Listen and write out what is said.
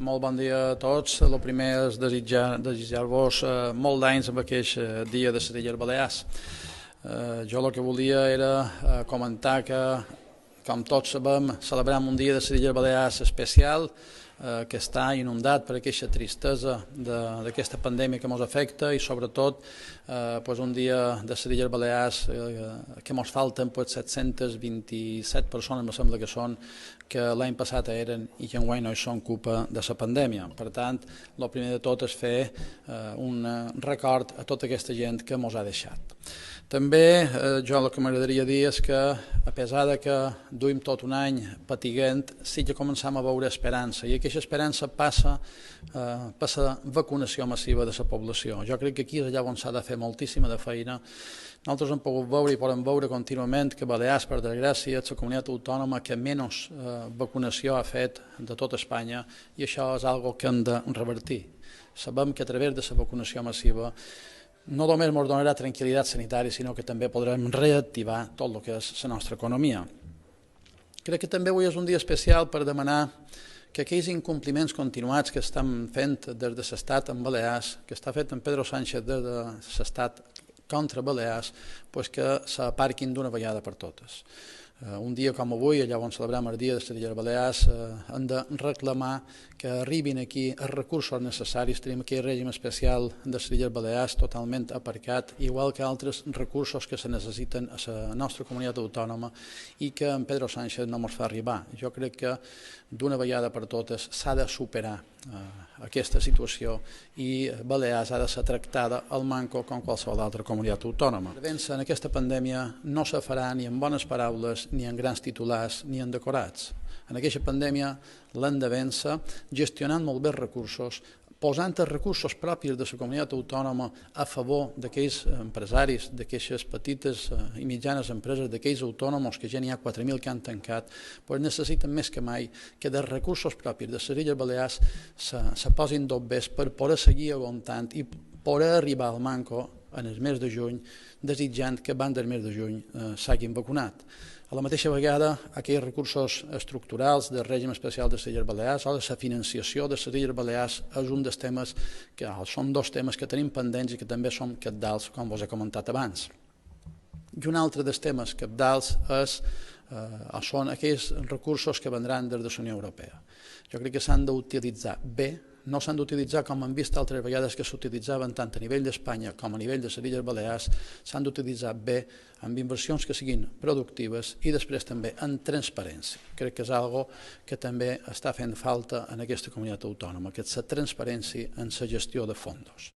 Molt bon dia a tots. El primer és desitjar-vos molt d'anys amb aquest dia de les Illes Balears. Jo el que volia era comentar que, com tots sabem, celebrem un dia de les Illes Balears especial que està inundat per aquesta tristesa d'aquesta pandèmia que ens afecta i sobretot un dia de les Illes Balears que ens falten 727 persones, em sembla que són, que l'any passat eren i que enguany no hi són culpa de la pandèmia. Per tant, el primer de tot és fer un record a tota aquesta gent que ens ha deixat. També jo el que m'agradaria dir és que, a pesar de que duim tot un any patiguent, sí que començam a veure esperança, i aquesta esperança passa per la vacunació massiva de la població. Jo crec que aquí és allà on s'ha de fer moltíssima de feina. Nosaltres hem pogut veure i podem veure contínuament que Balears, per desgràcia, és la comunitat autònoma que menys vacunació ha fet de tota Espanya, i això és una cosa que hem de revertir. Sabem que a través de la vacunació massiva no només ens donarà tranquil·litat sanitària, sinó que també podrem reactivar tot el que és la nostra economia. Crec que també avui és un dia especial per demanar que aquells incompliments continuats que estan fent des de l'Estat en Balears, que està fet en Pedro Sánchez des de l'Estat contra Balears, que s'aparquin d'una vegada per totes. Un dia com avui, allà on celebrem el dia de les Illes Balears, hem de reclamar que arribin aquí els recursos necessaris. Tenim aquí el règim especial de les Illes Balears totalment aparcat, igual que altres recursos que se necessiten a la nostra comunitat autònoma i que en Pedro Sánchez no ens fa arribar. Jo crec que d'una vegada per totes s'ha de superar aquesta situació i Balears ha de ser tractada al manco com qualsevol altra comunitat autònoma. Vèncer en aquesta pandèmia no se farà ni amb bones paraules, ni en grans titulars, ni en decorats. En aquesta pandèmia l'hem de vèncer gestionant molt bé els recursos, posant els recursos propis de la comunitat autònoma a favor d'aquells empresaris, d'aquestes petites i mitjanes empreses, d'aquells autònoms, que ja n'hi ha 4.000 que han tancat, però necessiten més que mai que dels recursos propis de les Illes Balears se posin dobbers per poder seguir aguantant i poder arribar al manco en el mes de juny, desitjant que abans del mes de juny s'hagin vacunat. A la mateixa vegada, aquells recursos estructurals del règim especial de les Illes Balears o de la financiació de les Illes Balears és un dels temes que són dos temes que tenim pendents i que també són cabdals, com us he comentat abans. I un altre dels temes cabdals són aquells recursos que vendran des de la Unió Europea. Jo crec que s'han d'utilitzar bé, no s'han d'utilitzar com hem vist altres vegades que s'utilitzaven tant a nivell d'Espanya com a nivell de les Illes Balears, s'han d'utilitzar bé amb inversions que siguin productives i després també en transparència. Crec que és una cosa que també està fent falta en aquesta comunitat autònoma, que és la transparència en la gestió de fons.